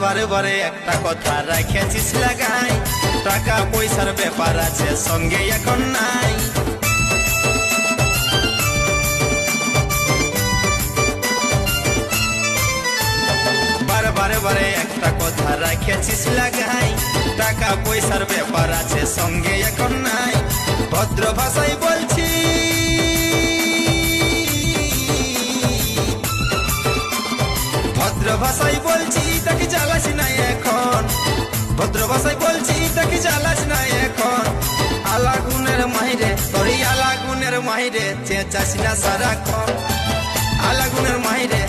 বারে বারে একটা কথা রাখেছিস লাগাই, টাকা পয়সার ব্যাপার আছে সঙ্গে এখন নাই। বারে বারে একটা কথা রাখেছিস লাগাই, টাকা পয়সার ব্যাপার আছে সঙ্গে এখন নাই। ভদ্র ভাষায় বলছি, ভদ্র ভাষায় বলছি তাকে জ্বালাস না এখন, ভদ্র ভাষায় বলছি তাকে জ্বালাস না এখন। আলাগুনের মাহিরে তোরই আলাগুনের মাহিরে চেঁচাস না সারাক্ষণ, আলাগুনের মাহিরে